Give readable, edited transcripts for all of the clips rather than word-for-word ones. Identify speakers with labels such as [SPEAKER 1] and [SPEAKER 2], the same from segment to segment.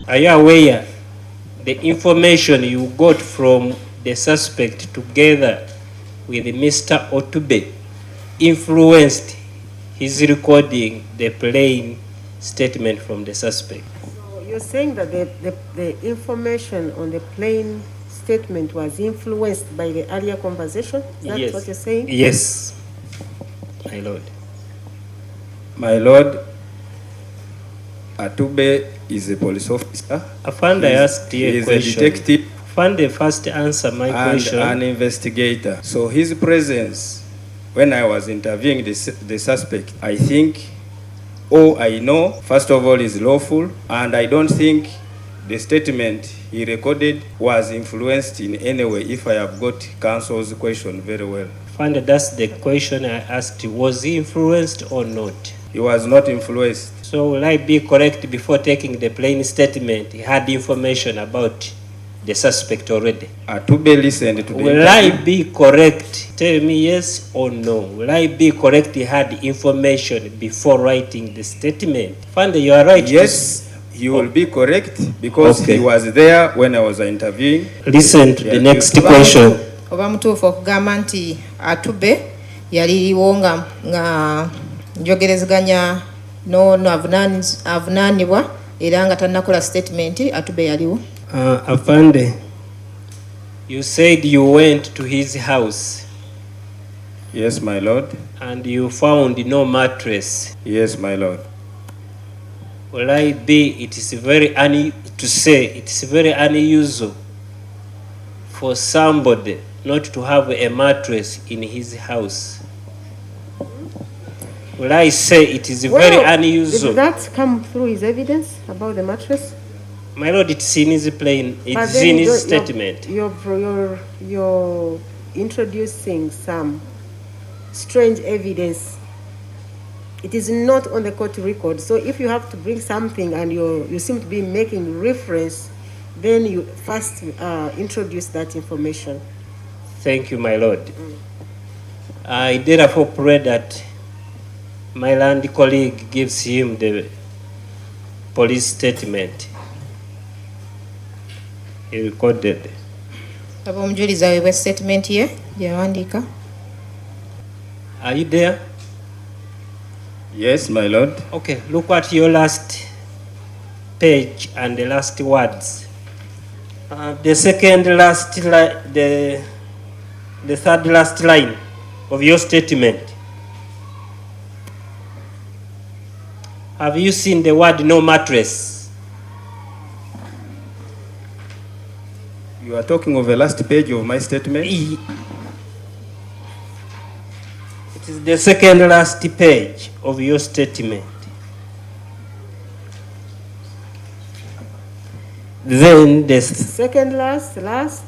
[SPEAKER 1] Are you aware the information you got from the suspect together with Mr. Otube influenced his recording the plain statement from the suspect?
[SPEAKER 2] So you're saying that the information on the plain statement was influenced by the earlier conversation? Is that
[SPEAKER 1] Yes.
[SPEAKER 2] what you're saying?
[SPEAKER 1] Yes, my lord.
[SPEAKER 3] My lord, Atube is a police officer.
[SPEAKER 1] Afande, I asked you a question.
[SPEAKER 3] He is a detective.
[SPEAKER 1] Afande, first answer my question.
[SPEAKER 3] And an investigator. So his presence, when I was interviewing the suspect, I think all I know, first of all, is lawful, and I don't think the statement he recorded was influenced in any way, if I have got counsel's question very well.
[SPEAKER 1] Afande, that's the question I asked. Was he influenced or not?
[SPEAKER 3] He was not influenced.
[SPEAKER 1] So will I be correct before taking the plain statement? He had information about the suspect already.
[SPEAKER 3] Atube listened to the
[SPEAKER 1] Will I be correct? Tell me yes or no. Will I be correct? He had information before writing the statement. Afande, you are right.
[SPEAKER 3] Yes, you will be correct because he was there when I was interviewing.
[SPEAKER 1] Listen to the next question.
[SPEAKER 4] Oba mutuufu okugamba nti Atube yaliwo nga njogerezeganya no avunaanibwa era nga tannakola statement. Atube yaliwo.
[SPEAKER 1] Afande, you said you went to his house.
[SPEAKER 3] Yes, my lord.
[SPEAKER 1] And you found no mattress.
[SPEAKER 3] Yes, my lord.
[SPEAKER 1] Will I be, it is very unusual for somebody not to have a mattress in his house. Will I say it is very unusual?
[SPEAKER 2] Did that come through his evidence about the mattress?
[SPEAKER 1] My lord, it's in his plain, it's in his statement.
[SPEAKER 2] You're introducing some strange evidence. It is not on the court record. So if you have to bring something and you seem to be making reference, then you first introduce that information.
[SPEAKER 1] Thank you, my lord. I therefore pray that my land colleague gives him the police statement he recorded.
[SPEAKER 4] Omujuliza wewe statement ye yawandiika.
[SPEAKER 1] Are you there?
[SPEAKER 3] Yes, my lord.
[SPEAKER 1] Okay, look at your last page and the last words. The second last line, the third last line of your statement. Have you seen the word no mattress?
[SPEAKER 3] You are talking of the last page of my statement?
[SPEAKER 1] It is the second last page of your statement. Then the
[SPEAKER 2] second last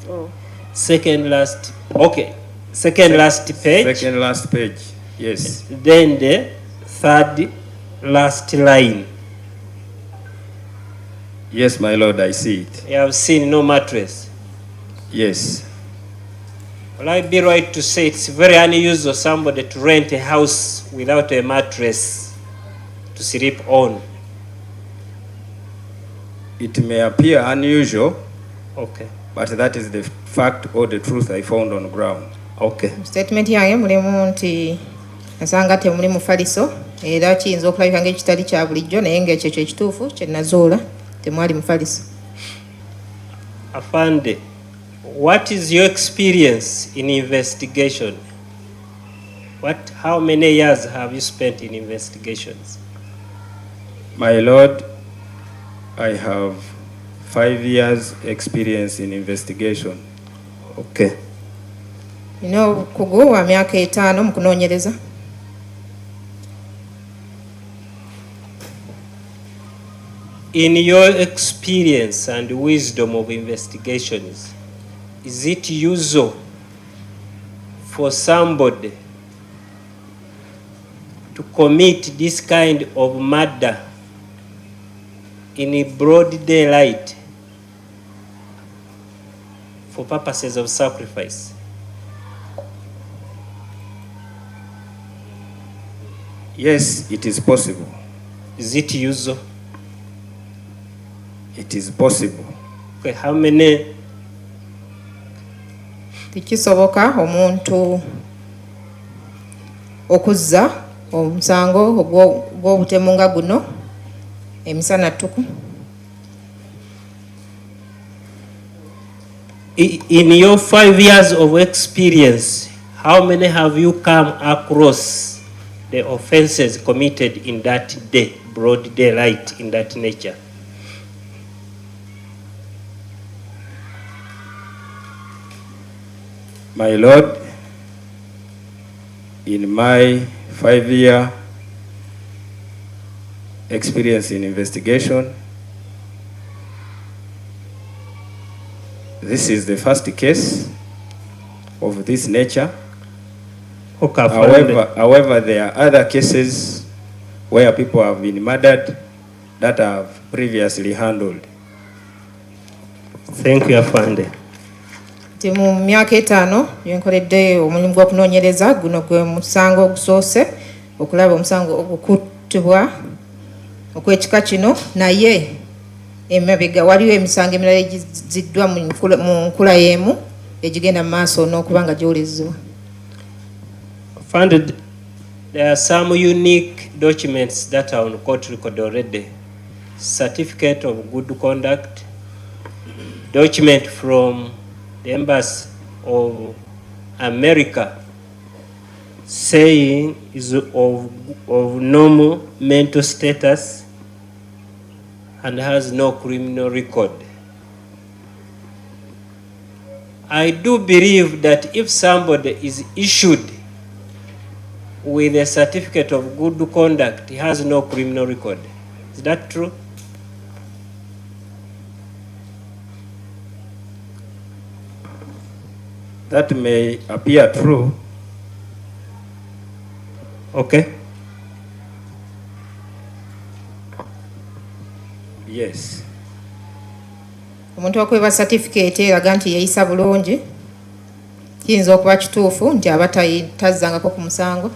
[SPEAKER 2] or
[SPEAKER 1] second last, okay, second last page.
[SPEAKER 3] Second last page, yes.
[SPEAKER 1] Then the third last line.
[SPEAKER 3] Yes, my lord, I see it.
[SPEAKER 1] You have seen no mattress?
[SPEAKER 3] Yes.
[SPEAKER 1] Will I be right to say it's very unusual somebody to rent a house without a mattress to sleep on?
[SPEAKER 3] It may appear unusual,
[SPEAKER 1] okay,
[SPEAKER 3] but that is the fact or the truth I found on ground.
[SPEAKER 1] Okay.
[SPEAKER 4] Statement yange mulimu nti nasanga temuli mufaliso era kiyinza okulabika ng'ekitali kya bulijjo naye ng'ekyo ekituufu kye nazuula temwali mufaliso.
[SPEAKER 1] Afande, what is your experience in investigation? How many years have you spent in investigations?
[SPEAKER 3] My lord, I have 5 years experience in investigation.
[SPEAKER 1] Okay.
[SPEAKER 4] Kugu wa myaka 5 mu kunoonyereza.
[SPEAKER 1] In your experience and wisdom of investigations, is it usual for somebody to commit this kind of murder in broad daylight for purposes of sacrifice?
[SPEAKER 3] Yes, it is possible.
[SPEAKER 1] Is it usual?
[SPEAKER 3] It is possible.
[SPEAKER 1] Okay, how many?
[SPEAKER 4] Tikisoboka omuntu okuzza omusango gw'obutemu nga guno emisana ttuku.
[SPEAKER 1] In your 5 years of experience, how many have you come across the offenses committed in that day, broad daylight, in that nature?
[SPEAKER 3] My Lord, in my 5-year experience in investigation, this is the first case of this nature.
[SPEAKER 1] Okay,
[SPEAKER 3] However, there are other cases where people have been murdered that I have previously handled.
[SPEAKER 1] Thank you, Afande.
[SPEAKER 4] Mu myaka 5 yenkoledde omulimu gw'okunoonyereza guno gwe musango ogusoose okulaba omusango okukuttibwa okw'ekika kino, naye emabega waliwo emisango emirala egiziddwa mu nkula y'emu egigenda mu maaso n'okuba nga gy'olezebwa.
[SPEAKER 1] Funded, there are some unique documents that are on court record already. Certificate of good conduct, document from the Embassy of America saying is of normal mental status and has no criminal record. I do believe that if somebody is issued with a certificate of good conduct, he has no criminal record. Is that true?
[SPEAKER 3] That may appear true.
[SPEAKER 1] Okay.
[SPEAKER 3] Yes.
[SPEAKER 4] Omuntu akweba certificate eraga nti yeyisa bulungi kiyinza okuba kituufu nti aba tazzangako ku musango.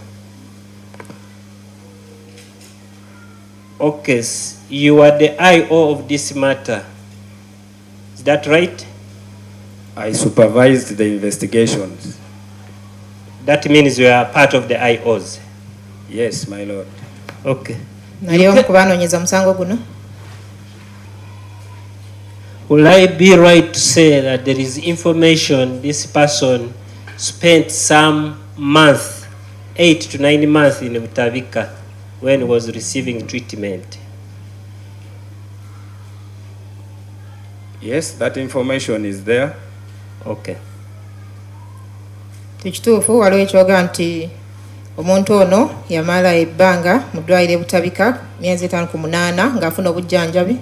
[SPEAKER 1] Okay, you are the IO of this matter. Is that right?
[SPEAKER 3] I supervised the investigations.
[SPEAKER 1] That means you are part of the IOs.
[SPEAKER 3] Yes, my Lord.
[SPEAKER 1] Okay.
[SPEAKER 4] Nali omu ku banoonyeza musango guno.
[SPEAKER 1] Will I be right to say that there is information this person spent some month, 8 to 9 months in Butavika when he was receiving treatment?
[SPEAKER 3] Yes, that information is there.
[SPEAKER 1] Okay.
[SPEAKER 4] Tikituufu waliwo ekyoga nti omuntu ono yamala ebbanga mu ddwaliro e Butabika myezi 5 ku 8 ng'afuna obujjanjabi.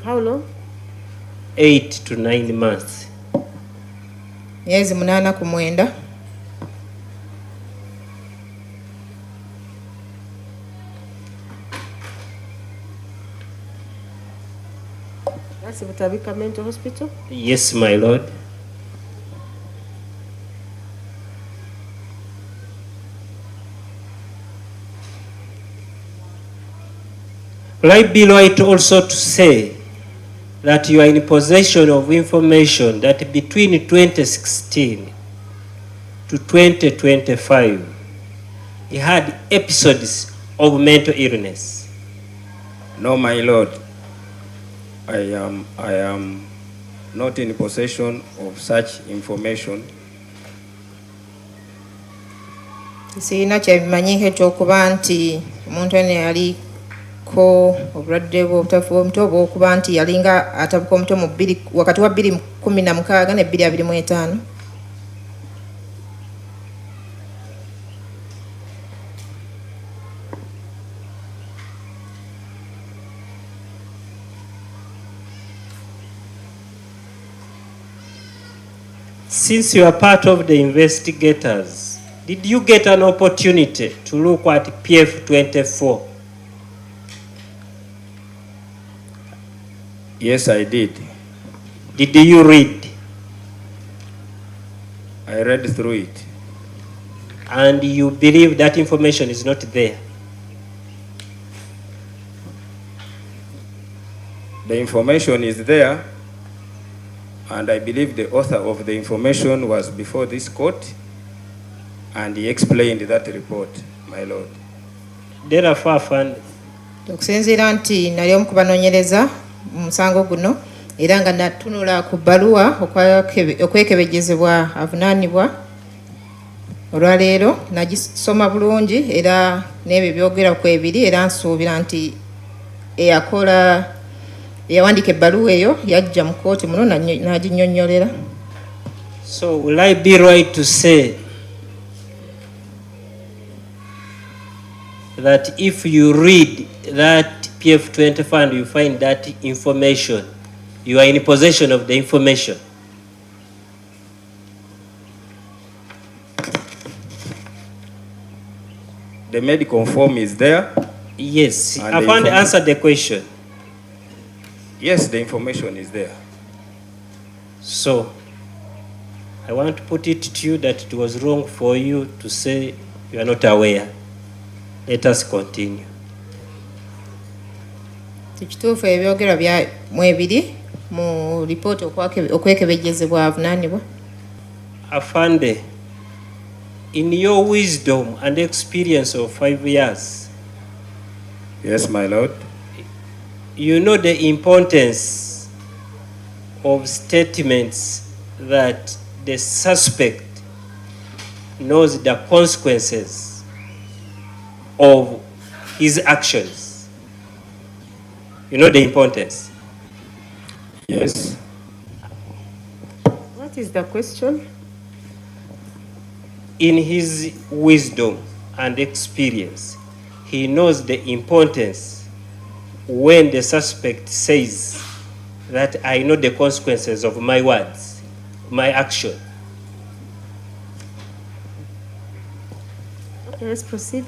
[SPEAKER 2] How long?
[SPEAKER 1] 8 to 9 months.
[SPEAKER 4] Myezi 8 ku 9.
[SPEAKER 2] That's Butabika Mental Hospital?
[SPEAKER 1] Yes, my Lord. Will I be right also to say that you are in possession of information that between 2016 to 2025, he had episodes of mental illness?
[SPEAKER 3] No, my Lord. I am not in possession of such information.
[SPEAKER 4] Sirina kyebimanyiiko ekyokuba nti omuntu eno yaliko obulwadde bw'obutafu bw'omutwe oba okuba nti yalinga atabuka omutwe wakati wa 2016 ne 2025.
[SPEAKER 1] Since you are part of the investigators, did you get an opportunity to look at PF 24?
[SPEAKER 3] Yes, I did.
[SPEAKER 1] Did you read?
[SPEAKER 3] I read through it.
[SPEAKER 1] And you believe that information is not there?
[SPEAKER 3] The information is there, and I believe the author of the information was before this court, and he explained that report, my lord.
[SPEAKER 1] Therefore, Afande,
[SPEAKER 4] okusinziira nti nali omu ku banoonyereza mu musango guno era nga natunula ku bbaluwa okwekebejjezebwa avunaanibwa olwaleero nagisoma bulungi era n'ebyo byogera ku ebiri era nsuubira nti eyawandiika ebbaluwa eyo yajja mu kooti muno n'aginnyonnyolera.
[SPEAKER 1] So will I be right to say that if you read that PF20 fund, you find that information, you are in possession of the information?
[SPEAKER 3] The medical form is there?
[SPEAKER 1] Yes.
[SPEAKER 3] And
[SPEAKER 1] I found answered the question.
[SPEAKER 3] Yes, the information is there.
[SPEAKER 1] So, I want to put it to you that it was wrong for you to say you are not aware. Let us continue.
[SPEAKER 4] Ekituufu ebyogerwa bya mu ebiri mu lipooti okwekebejjezebwa avunaanibwa.
[SPEAKER 1] Afande, in your wisdom and experience of 5 years,
[SPEAKER 3] Yes, my lord.
[SPEAKER 1] you know the importance of statements that the suspect knows the consequences of his actions. You know the importance.
[SPEAKER 3] Yes.
[SPEAKER 2] What is the question?
[SPEAKER 1] In his wisdom and experience, he knows the importance when the suspect says that I know the consequences of my words, my action.
[SPEAKER 2] Okay, let's proceed.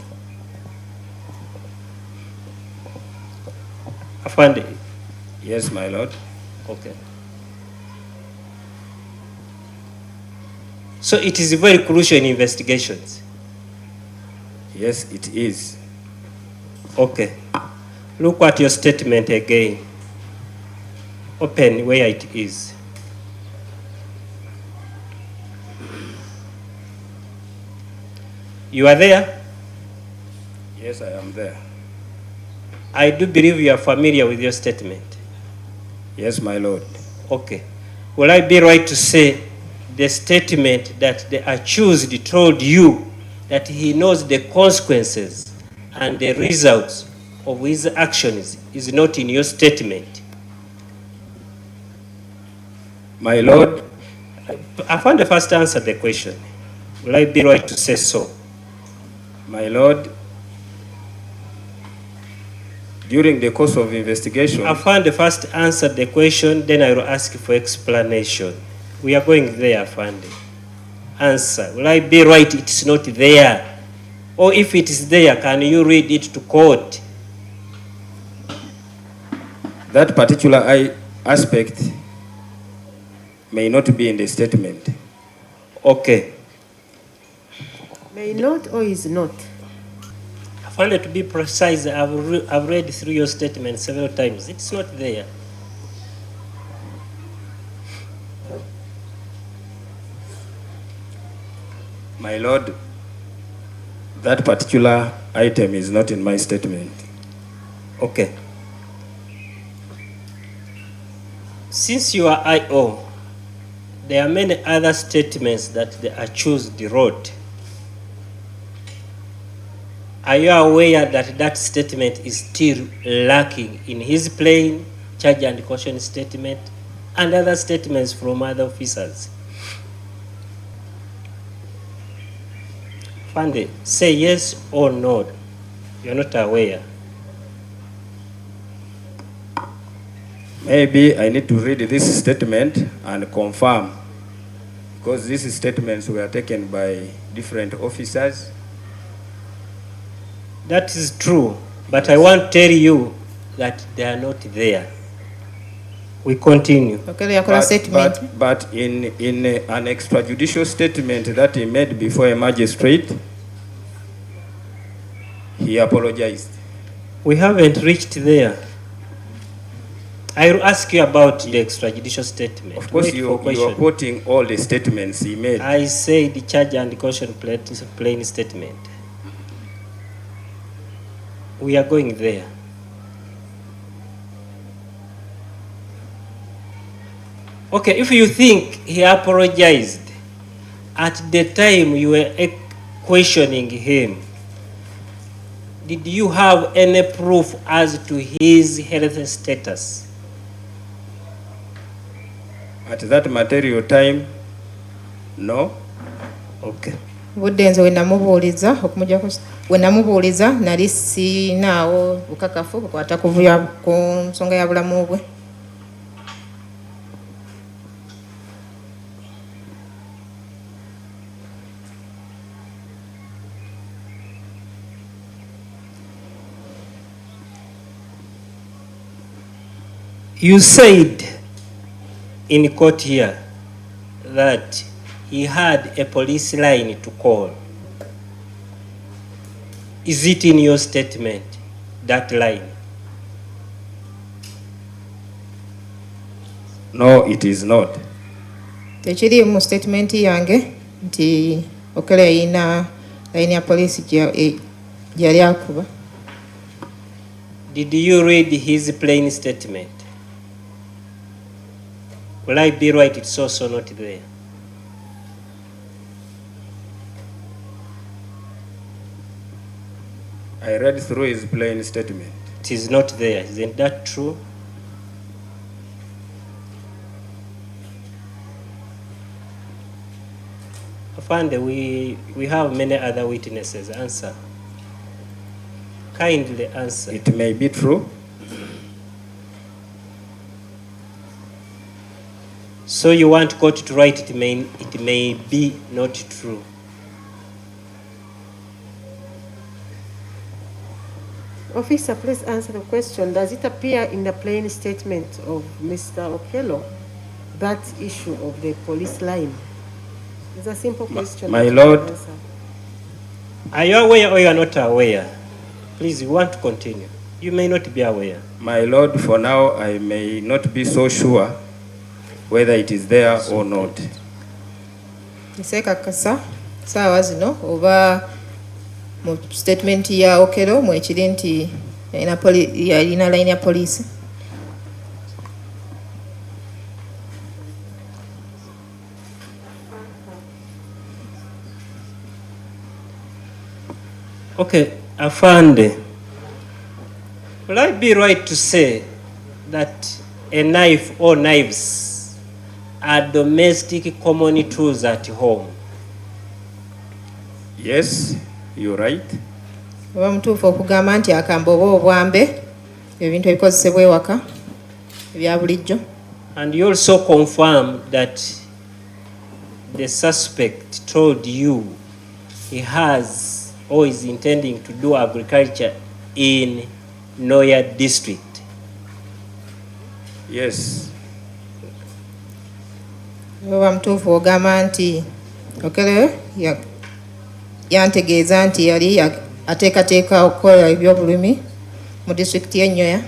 [SPEAKER 1] Afande.
[SPEAKER 3] Yes, my lord.
[SPEAKER 1] Okay. So it is very crucial in investigations.
[SPEAKER 3] Yes, it is.
[SPEAKER 1] Okay. Look at your statement again. Open where it is. You are there?
[SPEAKER 3] Yes, I am there.
[SPEAKER 1] I do believe you are familiar with your statement.
[SPEAKER 3] Yes, my lord.
[SPEAKER 1] Okay. Will I be right to say the statement that the accused told you that he knows the consequences and the results of his actions is not in your statement?
[SPEAKER 3] My lord,
[SPEAKER 1] I found the first answer the question. Will I be right to say so?
[SPEAKER 3] my lord, during the course of investigation,
[SPEAKER 1] I found the first answer the question, then I will ask for explanation. We are going there, Afande. Answer. Will I be right it's not there? Or if it is there, can you read it to court?
[SPEAKER 3] that particular aspect may not be in the statement.
[SPEAKER 1] Okay.
[SPEAKER 2] May not or is not?
[SPEAKER 1] I found it to be precise. I've read through your statement several times. It's not there.
[SPEAKER 3] My lord, that particular item is not in my statement.
[SPEAKER 1] Okay. Since you are IO, there are many other statements that the accused wrote. Are you aware that that statement is still lacking in his plain charge and caution statement and other statements from other officers? Fande, say yes or no. You're not aware.
[SPEAKER 3] Maybe I need to read this statement and confirm, because these statements were taken by different officers.
[SPEAKER 1] That is true, but I want to tell you that they are not there. We continue.
[SPEAKER 3] But in an extrajudicial statement that he made before a magistrate, he apologized.
[SPEAKER 1] We haven't reached there. I will ask you about the extrajudicial statement.
[SPEAKER 3] Of course,
[SPEAKER 1] Wait
[SPEAKER 3] you
[SPEAKER 1] for
[SPEAKER 3] are
[SPEAKER 1] question.
[SPEAKER 3] quoting all the statements he made.
[SPEAKER 1] I say the charge and caution plain statement. We are going there. Okay, if you think he apologized at the time you were questioning him, did you have any proof as to his health status?
[SPEAKER 3] At that material time, no.
[SPEAKER 1] Okay.
[SPEAKER 4] Budde nze we namubuuliza nali sinaawo bukakafu bukwata ku nsonga ya bulamu bwe.
[SPEAKER 1] You said in court here that he had a police line to call. Is it in your statement, that line?
[SPEAKER 3] No, it is not.
[SPEAKER 4] Tekiri mu statement yange nti Okello yalina line ya police gyali akuba.
[SPEAKER 1] Did you read his plain statement? Will I be right? It's also not there.
[SPEAKER 3] I read through his plain statement.
[SPEAKER 1] It is not there. Isn't that true? Afande, we have many other witnesses. Answer. Kindly answer.
[SPEAKER 3] It may be true.
[SPEAKER 1] So you want court to write it may be not true.
[SPEAKER 2] Officer, please answer the question. Does it appear in the plain statement of Mr. Okello, that issue of the police line? It's a simple question.
[SPEAKER 3] My Lord.
[SPEAKER 1] Are you aware or you are not aware? Please, you want to continue. You may not be aware.
[SPEAKER 3] My Lord, for now, I may not be so sure whether it is there or not.
[SPEAKER 4] Nsekakasa saawa zino oba mu statement ya Okello mwekiri nti yalina line ya police.
[SPEAKER 1] Okay, Afande, will I be right to say that a knife or knives are domestic common tools at home?
[SPEAKER 3] Yes, you're right.
[SPEAKER 4] Oba mutuufu okugamba nti akambe oba obwambe ebintu ebikozesebwa ewaka ebya bulijjo.
[SPEAKER 1] And you also confirm that the suspect told you he has or is intending to do agriculture in Noya district.
[SPEAKER 3] Yes.
[SPEAKER 4] Oba mutuufu ogamba nti Okello yantegeeza nti yali ateekateeka okukola ebyobulimi mu disitulikiti y'e Nyoya.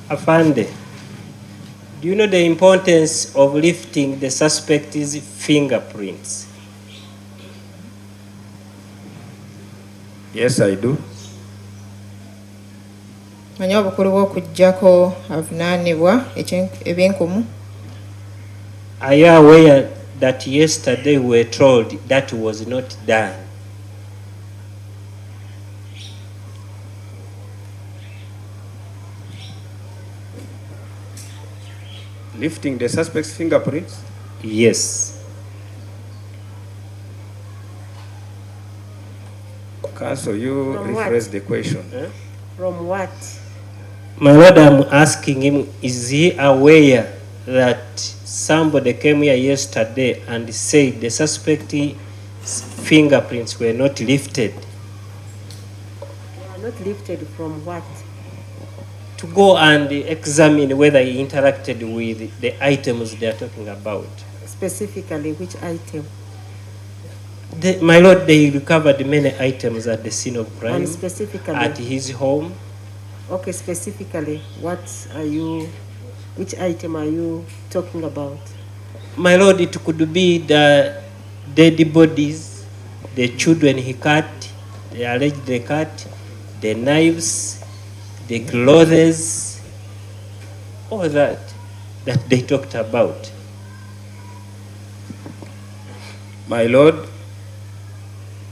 [SPEAKER 1] Afande, do you know the importance of lifting the suspect's fingerprints?
[SPEAKER 3] Yes, I do.
[SPEAKER 4] Manya obukulu bw'okuggyako avunaanibwa ebyenkumu.
[SPEAKER 1] Are you aware that yesterday we were told that was not done?
[SPEAKER 3] Lifting the suspect's fingerprints?
[SPEAKER 1] Yes.
[SPEAKER 3] Counsel, you
[SPEAKER 2] From
[SPEAKER 3] rephrase
[SPEAKER 2] what?
[SPEAKER 3] the question.
[SPEAKER 2] From what?
[SPEAKER 1] My Lord, I'm asking him, is he aware that somebody came here yesterday and said the suspect's fingerprints were not lifted?
[SPEAKER 2] They are not lifted from what?
[SPEAKER 1] To go and examine whether he interacted with the items they are talking about.
[SPEAKER 2] Specifically, which item?
[SPEAKER 1] My lord, they recovered many items at the scene of crime.
[SPEAKER 2] And specifically?
[SPEAKER 1] At his home.
[SPEAKER 2] Okay, specifically, which item are you talking about?
[SPEAKER 1] My lord, it could be the dead bodies, the children he cut, they allegedly cut, the knives, the clothes, all that they talked about.
[SPEAKER 3] My lord,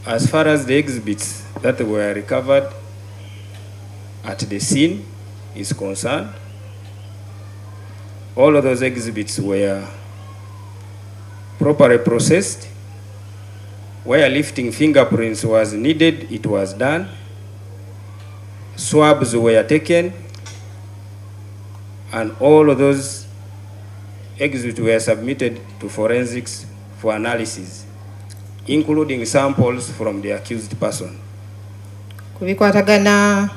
[SPEAKER 3] as far as the exhibits that were recovered at the scene is concerned, all of those exhibits were properly processed. Where lifting fingerprints was needed, it was done. Swabs were taken, and all of those exhibits were submitted to forensics for analysis, including samples from the accused person.
[SPEAKER 4] Kubikwatagana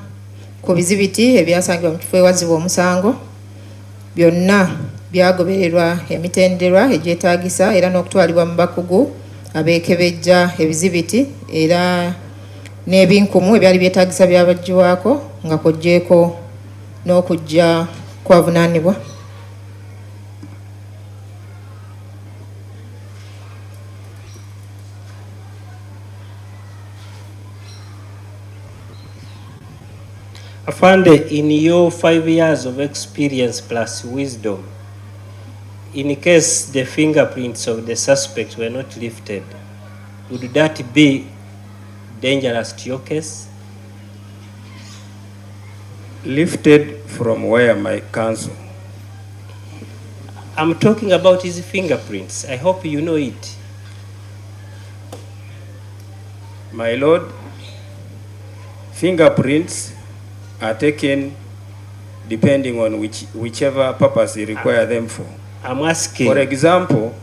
[SPEAKER 4] ku bizibiti ebyasangibwa mu kifo ewazibwa omusango byonna byagobererwa emitendera egyetaagisa era n'okutwalibwa mu bakugu abeekebejja ebizibiti era n'ebinkumu ebyali byetaagisa byabaggiwaako nga kojjeeko n'okujja kwavunaanibwa.
[SPEAKER 1] Afande, in your 5 years of experience plus wisdom, in case the fingerprints of the suspect were not lifted, would that be dangerous to your case?
[SPEAKER 3] Lifted from where, my counsel?
[SPEAKER 1] I'm talking about his fingerprints. I hope you know it.
[SPEAKER 3] My lord, fingerprints are taken depending on whichever purpose you require them for.
[SPEAKER 1] I'm asking.
[SPEAKER 3] For example,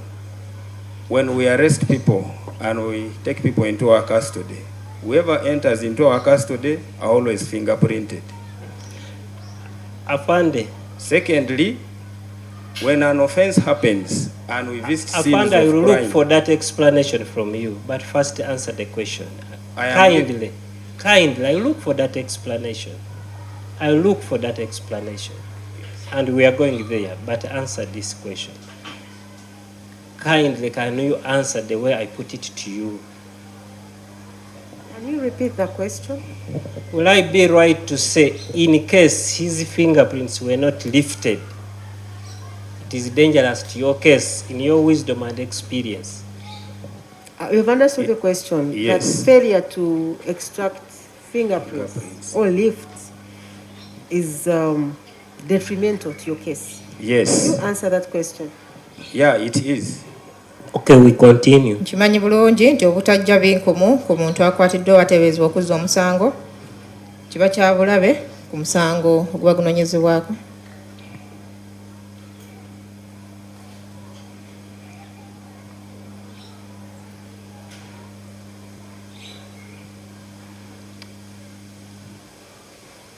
[SPEAKER 3] when we arrest people and we take people into our custody, whoever enters into our custody are always fingerprinted.
[SPEAKER 1] Afande.
[SPEAKER 3] Secondly, when an offense happens and we visit scenes of crime,
[SPEAKER 1] I will look for that explanation from you, but first answer the question. Kindly, I look for that explanation. I look for that explanation. And we are going there, but answer this question. Kindly, can you answer the way I put it to you?
[SPEAKER 2] Can you repeat the question?
[SPEAKER 1] Will I be right to say, in case his fingerprints were not lifted, it is dangerous to your case, in your wisdom and experience?
[SPEAKER 2] You've understood the question.
[SPEAKER 3] Yes.
[SPEAKER 2] That failure to extract fingerprints or lift is detrimental to your case.
[SPEAKER 3] Yes.
[SPEAKER 2] Can you answer that question?
[SPEAKER 3] Yeah, it is.
[SPEAKER 1] Okay, we continue.
[SPEAKER 4] Nkimanyi bulungi nti obutajja binkumu ku muntu akwatiddwa ateeberezebwa okuzza omusango kiba kya bulabe ku musango oguba gunoonyezebwako.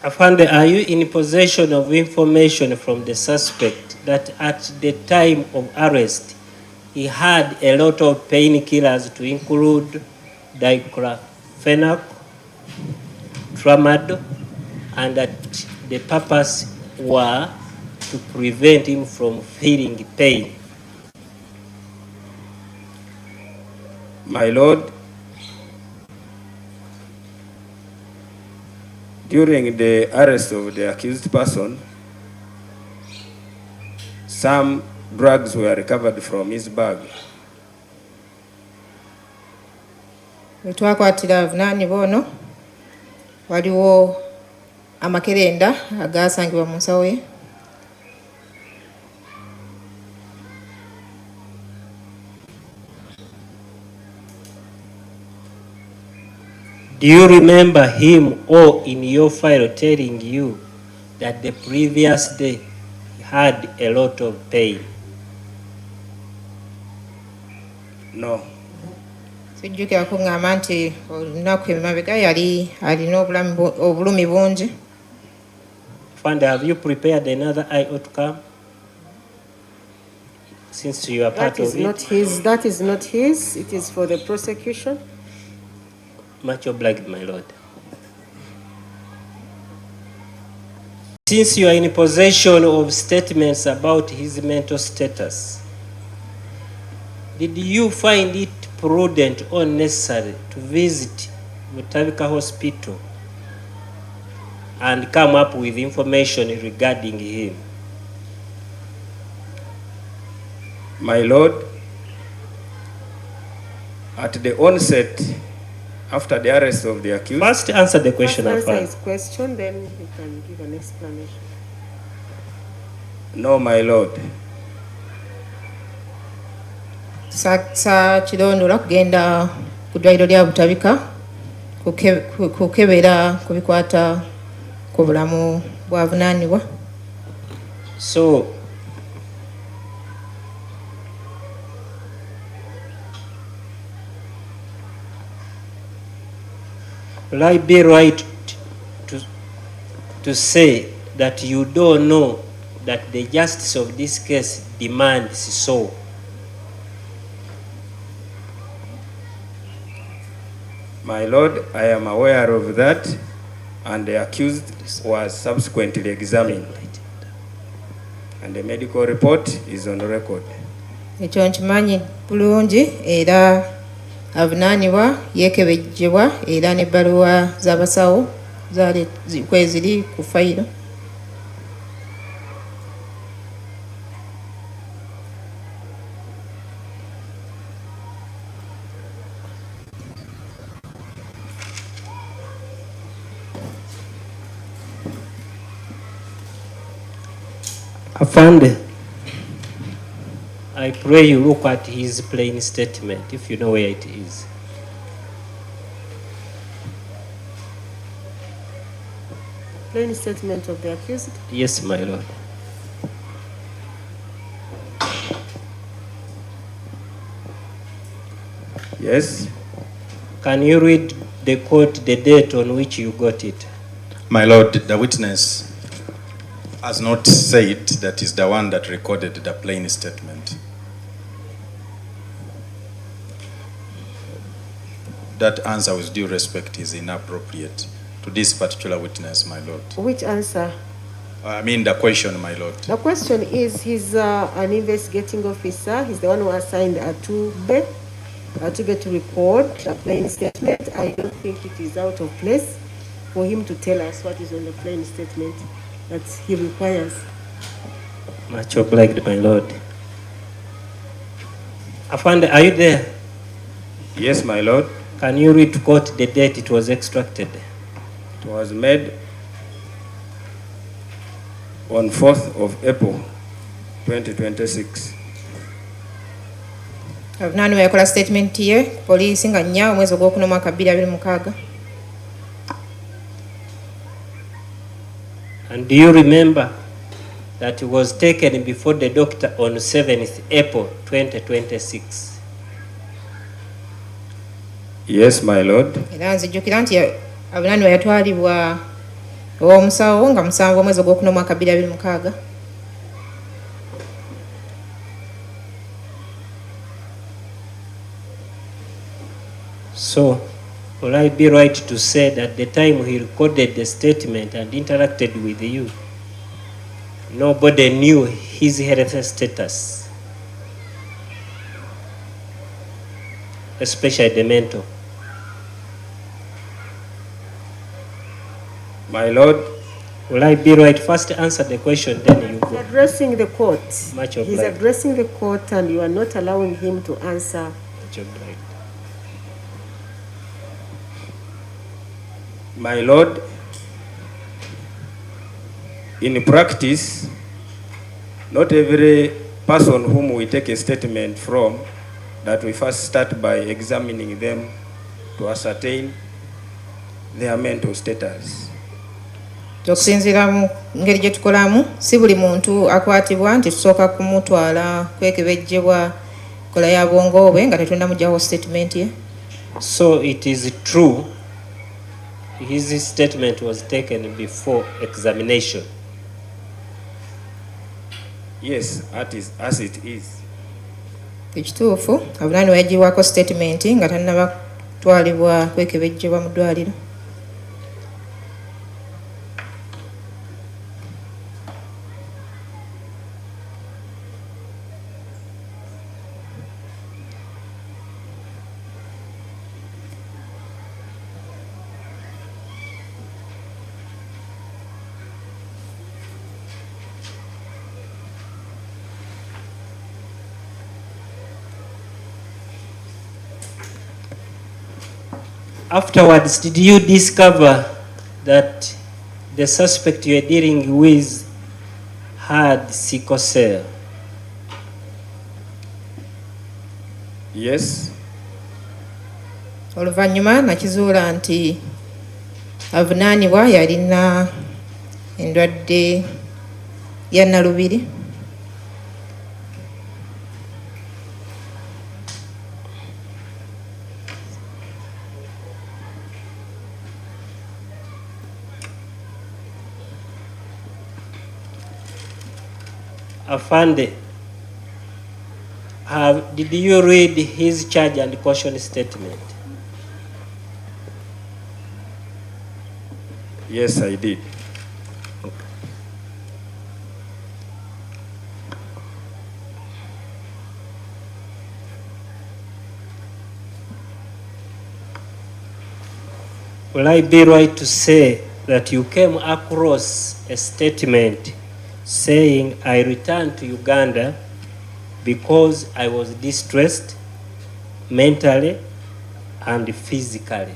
[SPEAKER 1] Afande, are you in possession of information from the suspect that at the time of arrest he had a lot of painkillers to include diclofenac, tramadol, and that the purpose were to prevent him from feeling pain?
[SPEAKER 3] My lord, during the arrest of the accused person, some drugs were recovered from his bag.
[SPEAKER 4] Bwe twakwatira avunaanibwa ono waliwo amakerenda agaasangibwa mu nsawo ye.
[SPEAKER 1] Do you remember him or in your file telling you that the previous day he had a lot of pain?
[SPEAKER 3] No.
[SPEAKER 4] Sijjukira kuŋŋamba nti olunaku emabega yali alina obulumi bungi.
[SPEAKER 1] Fanda, have you prepared another eye outcome? since you are part
[SPEAKER 2] That is
[SPEAKER 1] of
[SPEAKER 2] not
[SPEAKER 1] it?
[SPEAKER 2] his. That is not his. It is for the prosecution.
[SPEAKER 1] Much obliged, my lord. Since you are in possession of statements about his mental status, did you find it prudent or necessary to visit Mutabika Hospital and come up with information regarding him?
[SPEAKER 3] My lord, at the onset, after the arrest of the accused,
[SPEAKER 1] First answer the question,
[SPEAKER 2] First answer
[SPEAKER 1] Afan.
[SPEAKER 2] his question, then he can give an explanation.
[SPEAKER 3] no, my lord.
[SPEAKER 4] Sa kirondola kugenda ku ddwaliro lya Butabika kukebera ku bikwata ku bulamu bw'avunaanibwa.
[SPEAKER 1] So, will I be right to say that you don't know that the justice of this case demands so?
[SPEAKER 3] My lord, I am aware of that, and the accused was subsequently examined, and the medical report is on record.
[SPEAKER 4] Ekyo nkimanyi bulungi era avunaanibwa yeekebejjebwa era n'ebbaluwa z'abasawo zaali kweziri ku fayiro.
[SPEAKER 1] Afande, I pray you look at his plain statement, if you know where it is.
[SPEAKER 2] Plain statement of the accused.
[SPEAKER 1] Yes, my lord.
[SPEAKER 3] Yes,
[SPEAKER 1] Can you read the court the date on which you got it?
[SPEAKER 5] My lord, the witness has not said that is the one that recorded the plain statement. That answer, with due respect, is inappropriate to this particular witness, my lord.
[SPEAKER 2] Which answer?
[SPEAKER 5] I mean the question, my lord.
[SPEAKER 2] The question is, he's an investigating officer. He's the one who assigned Atube to record a plain statement. I don't think it is out of place for him to tell us what is on the plain statement that he requires.
[SPEAKER 1] Much obliged, my lord. Afande, are you there?
[SPEAKER 3] yes, my lord.
[SPEAKER 1] Can you read to court the date it was extracted?
[SPEAKER 3] It was made on 4th of April, 2026.
[SPEAKER 4] Avunaanibwa yakola statement ye ku poliisi nga 4 omwezi ogwokuna omwaka 2026.
[SPEAKER 1] And do you remember that it was taken before the doctor on 7th April 2026?
[SPEAKER 3] Yes, my lord.
[SPEAKER 4] Era nzijjukira nti avunaanibwa yatwalibwa ow'omusawo nga 7 omwezi ogwokuna omwaka 2026.
[SPEAKER 1] So, will I be right to say that the time he recorded the statement and interacted with you, nobody knew his health status, especially the mental?
[SPEAKER 3] My lord,
[SPEAKER 1] Will I be right? First answer the question, then you
[SPEAKER 2] He's
[SPEAKER 1] go.
[SPEAKER 2] addressing the court.
[SPEAKER 1] Much
[SPEAKER 2] He's
[SPEAKER 1] obliged.
[SPEAKER 2] addressing the court, and you are not allowing him to answer.
[SPEAKER 1] Much obliged.
[SPEAKER 3] my lord, in practice, not every person whom we take a statement from, that we first start by examining them to ascertain their mental status.
[SPEAKER 4] Okusinziira mu ngeri gye tukolamu, si buli muntu akwatibwa nti tusooka kumutwala kwekebejjebwa kola ya bwongo bwe nga tetundamugyawo statement ye.
[SPEAKER 1] So it is true, his statement was taken before examination.
[SPEAKER 3] Yes, as it is.
[SPEAKER 4] ekituufu avunaanibwa yaggibwako statement nga tannaba kutwalibwa kwekebejjebwa mu ddwaliro.
[SPEAKER 1] Afterwards, did you discover that the suspect you are dealing with had sickle cell?
[SPEAKER 3] Yes.
[SPEAKER 4] Oluvannyuma nakizuula nti avunaanibwa yalina endwadde ya nnalubiri.
[SPEAKER 1] Afande, did you read his charge and caution statement?
[SPEAKER 3] Yes, I did.
[SPEAKER 1] Will I be right to say that you came across a statement saying, I returned to Uganda because I was distressed mentally and physically?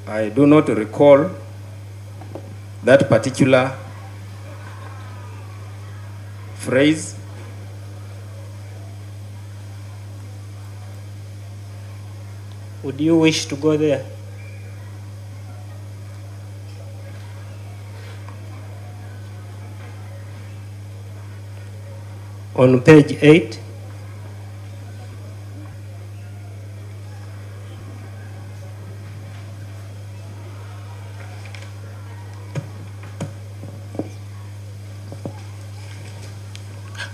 [SPEAKER 3] I do not recall that particular phrase.
[SPEAKER 1] Would you wish to go there? On page 8.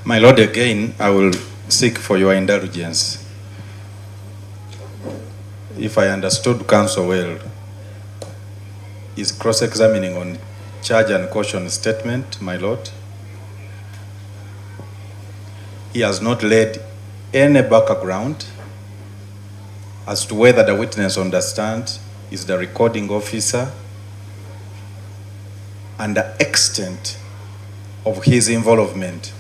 [SPEAKER 5] My Lord, again, I will seek for your indulgence. If I understood counsel well, is cross-examining on charge and caution statement, my Lord. He has not laid any background as to whether the witness understands is the recording officer and the extent of his involvement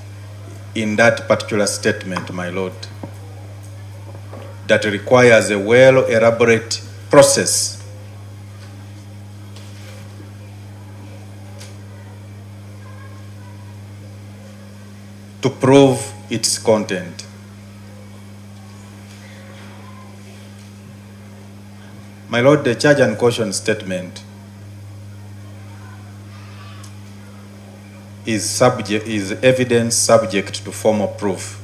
[SPEAKER 5] in that particular statement, my Lord, that requires a well-elaborate process to prove its content. My Lord, the charge and caution statement is evidence subject to formal proof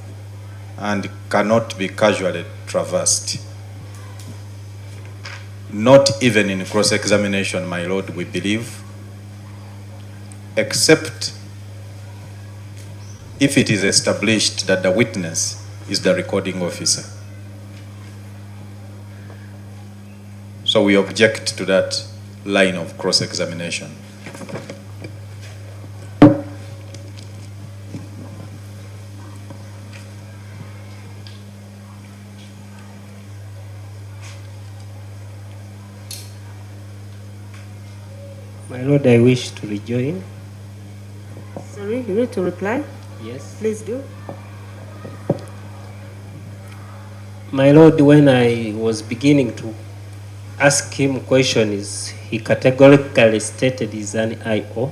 [SPEAKER 5] and cannot be casually traversed. Not even in cross-examination, my Lord, we believe, except if it is established that the witness is the recording officer. So we object to that line of cross-examination.
[SPEAKER 1] My Lord, I wish to rejoin.
[SPEAKER 2] Sorry, you need to reply?
[SPEAKER 1] Yes.
[SPEAKER 2] Please do.
[SPEAKER 1] My Lord, when I was beginning to ask him questions, he categorically stated he's an IO.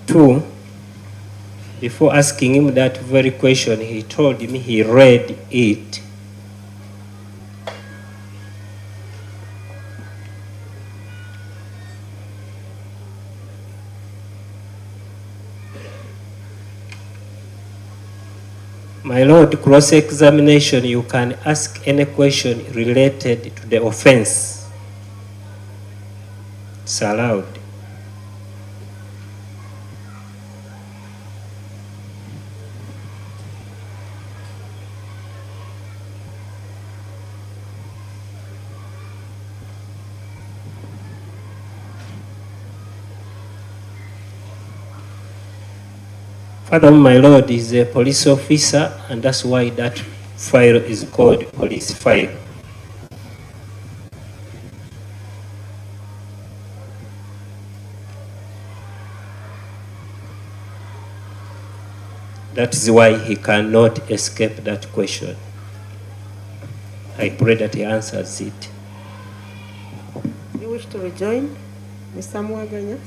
[SPEAKER 1] Two, before asking him that very question, he told me he read it. My Lord, cross-examination, you can ask any question related to the offense. It's allowed. Father, my Lord, is a police officer, and that's why that file is called police file. That is why he cannot escape that question. I pray that he answers it.
[SPEAKER 2] You wish to rejoin, Mr. Mwaganya?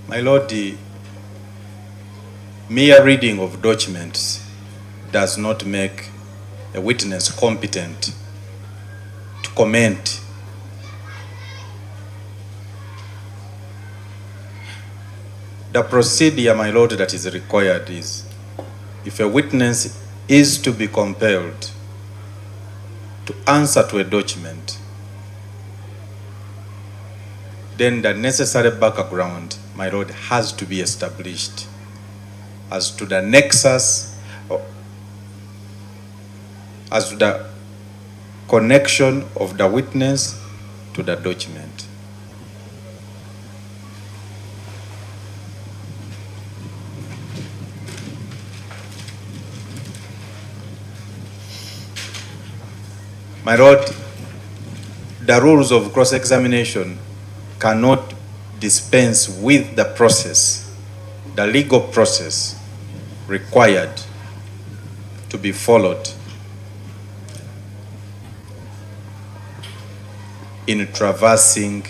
[SPEAKER 5] My Lord, the mere reading of documents does not make a witness competent to comment. The procedure, my Lord, that is required is, if a witness is to be compelled to answer to a document, then the necessary background, my Lord, has to be established as to the nexus, as to the connection of the witness to the document. My Lord, the rules of cross-examination cannot dispense with the process, the legal process required to be followed in traversing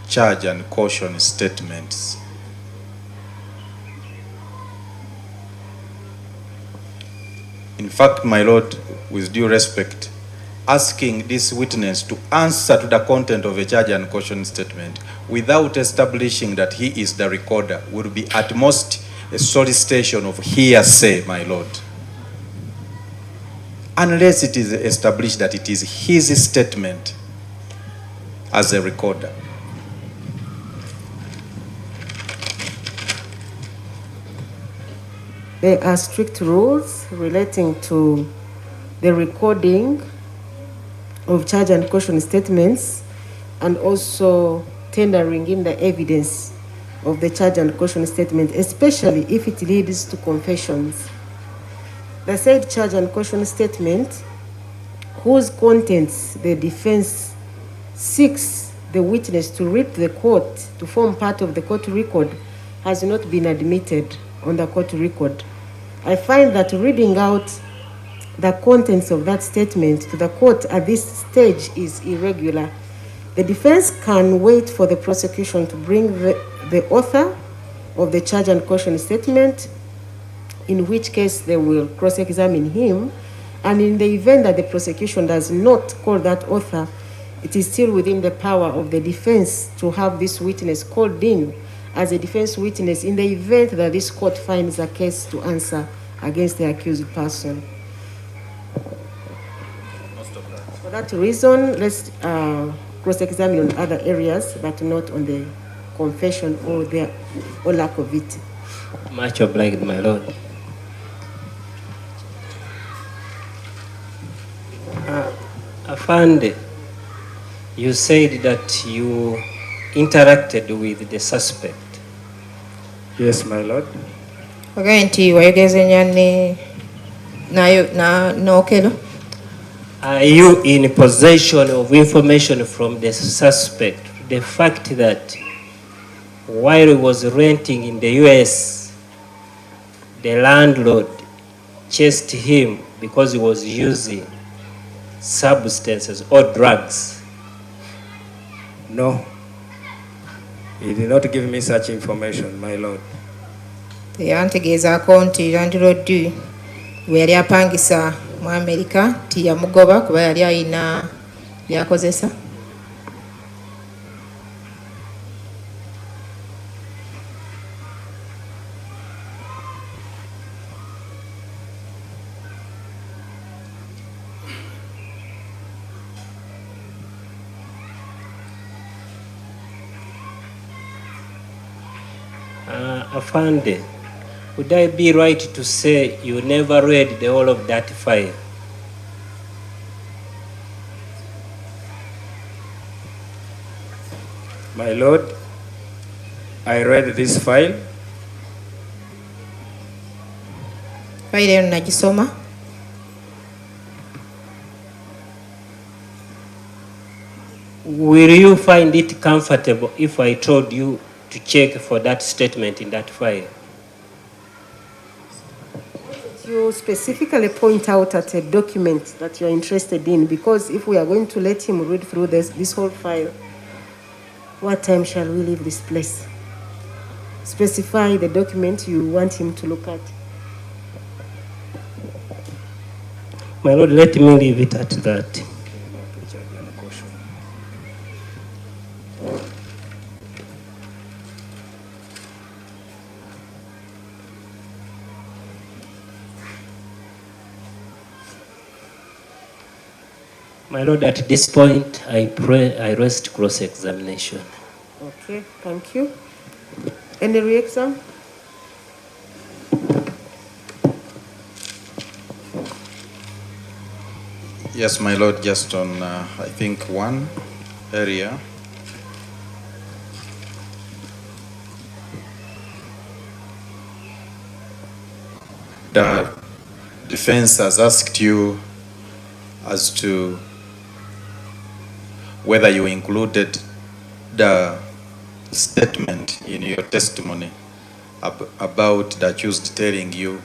[SPEAKER 5] charge and caution statements. In fact, my Lord, with due respect, asking this witness to answer to the content of a charge and caution statement without establishing that he is the recorder would be at most a solicitation of hearsay, my Lord. Unless it is established that it is his statement as a recorder.
[SPEAKER 2] There are strict rules relating to the recording of charge and caution statements and also tendering in the evidence of the charge and caution statement, especially if it leads to confessions. The said charge and caution statement, whose contents the defense seeks the witness to read to the court to form part of the court record, has not been admitted on the court record. I find that reading out the contents of that statement to the court at this stage is irregular. The defense can wait for the prosecution to bring the author of the charge and caution statement, in which case they will cross-examine him, and in the event that the prosecution does not call that author, it is still within the power of the defense to have this witness called in as a defense witness in the event that this court finds a case to answer against the accused person. For that reason, let's cross-examine on other areas, but not on the confession or lack of it.
[SPEAKER 1] Much obliged, my Lord. Afande, you said that you interacted with the suspect.
[SPEAKER 3] Yes, my Lord.
[SPEAKER 4] Again, wayogezanya na Okello.
[SPEAKER 1] Are you in possession of information from the suspect? The fact that while he was renting in the US, the landlord chased him because he was using substances or drugs?
[SPEAKER 3] No. He did not give me such information, my Lord.
[SPEAKER 4] Yantegeezaako nti landlord we yali apangisa mu America tiyamugoba kuba yali alina byakozesa.
[SPEAKER 1] Afande, would I be right to say you never read the whole of that file?
[SPEAKER 3] My Lord, I read this file.
[SPEAKER 4] File eno nagisoma.
[SPEAKER 1] Will you find it comfortable if I told you to check for that statement in that file?
[SPEAKER 2] You specifically point out at a document that you're interested in, because if we are going to let him read through this whole file, what time shall we leave this place? Specify the document you want him to look at.
[SPEAKER 1] My Lord, let me leave it at that. My Lord, at this point, I rest cross-examination.
[SPEAKER 2] Okay, thank you. Any re-exam?
[SPEAKER 5] Yes, my Lord, just on, I think, one area. The defense has asked you as to whether you included the statement in your testimony about the accused telling you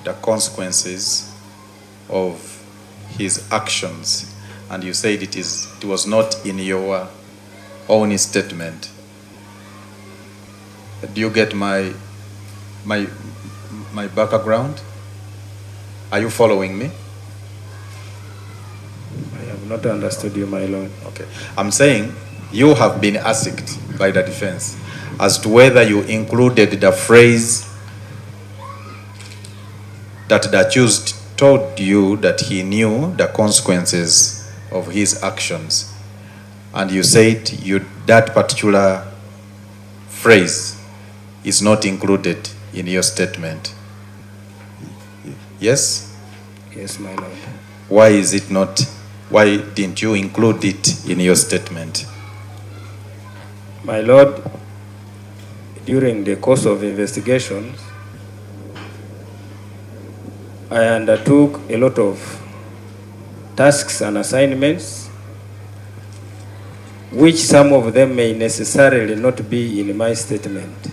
[SPEAKER 5] the consequences of his actions, and you said it was not in your own statement. Do you get my background? Are you following me?
[SPEAKER 3] I have not understood you, my Lord.
[SPEAKER 5] Okay. I'm saying you have been asked by the defense as to whether you included the phrase that the accused told you that he knew the consequences of his actions, and you said that particular phrase is not included in your statement. Yes?
[SPEAKER 3] Yes, my Lord.
[SPEAKER 5] Why is it not? Why didn't you include it in your statement?
[SPEAKER 3] My Lord, during the course of investigations, I undertook a lot of tasks and assignments, which some of them may necessarily not be in my statement.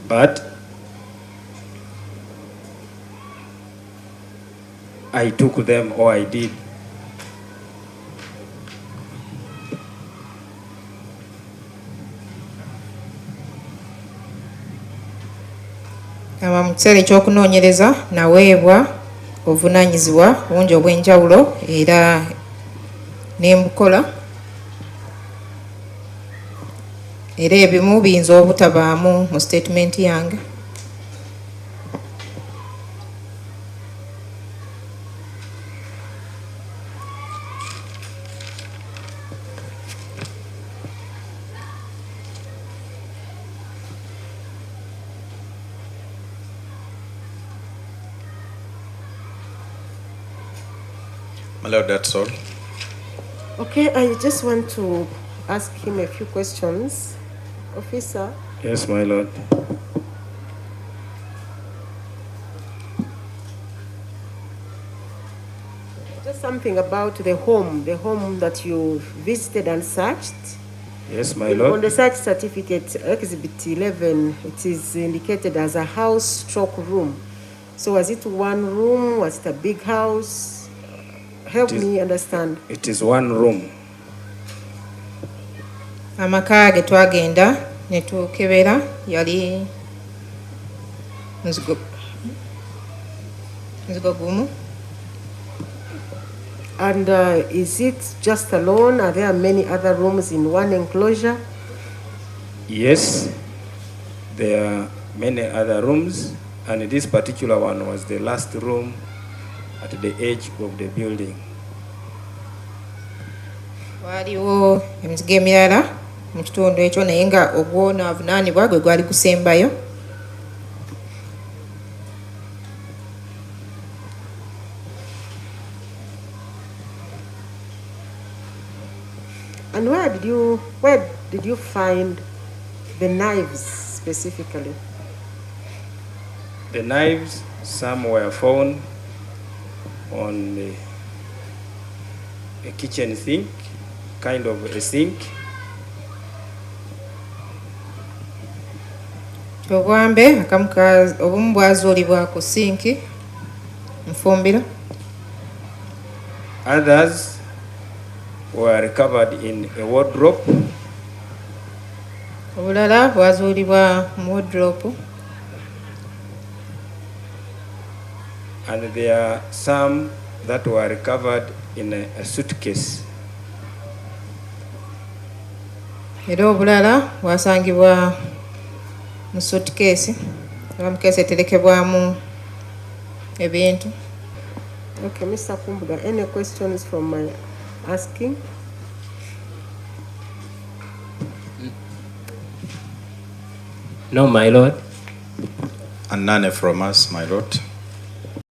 [SPEAKER 3] But I took them, or I did.
[SPEAKER 4] Mu kiseera ekyokunoonyereza naweebwa obuvunaanyizibwa bungi obw'enjawulo era ne mbukola, era ebimu biyinza obutabaamu mu statement yange.
[SPEAKER 5] My Lord, that's all.
[SPEAKER 2] Okay, I just want to ask him a few questions. Officer?
[SPEAKER 3] Yes, my Lord.
[SPEAKER 2] Just something about the home that you visited and searched.
[SPEAKER 3] Yes, my
[SPEAKER 2] On
[SPEAKER 3] Lord.
[SPEAKER 2] the search certificate, Exhibit 11, it is indicated as a house/room. So was it one room? Was it a big house? Help me understand.
[SPEAKER 3] It is one room.
[SPEAKER 4] Amaka ge twagenda ne tukebera yali nzigo gumu.
[SPEAKER 2] And is it just alone? Are there many other rooms in one enclosure?
[SPEAKER 3] Yes, there are many other rooms, and this particular one was the last room at the edge of the building.
[SPEAKER 4] Waaliwo emizigo emirala mu kitundu ekyo naye nga ogw'onavunaanibwa gwe gwali gusembayo.
[SPEAKER 2] And where did you find the knives specifically?
[SPEAKER 3] The knives, some were found on a kitchen sink, kind of a sink.
[SPEAKER 4] Obwambe obumu bwazuulibwa ku sinki nfumbiro.
[SPEAKER 3] Others were recovered in a wardrobe.
[SPEAKER 4] Obulala bwazuulibwa mu wardrobe.
[SPEAKER 3] And there are some that were recovered in a suitcase.
[SPEAKER 4] Era obulala bwasangibwa mu suitcase, oba mu keesi eterekebwamu ebintu.
[SPEAKER 2] Okay, Mr. Kumbuga, any questions from my asking?
[SPEAKER 1] No, my lord.
[SPEAKER 5] And none from us, my lord.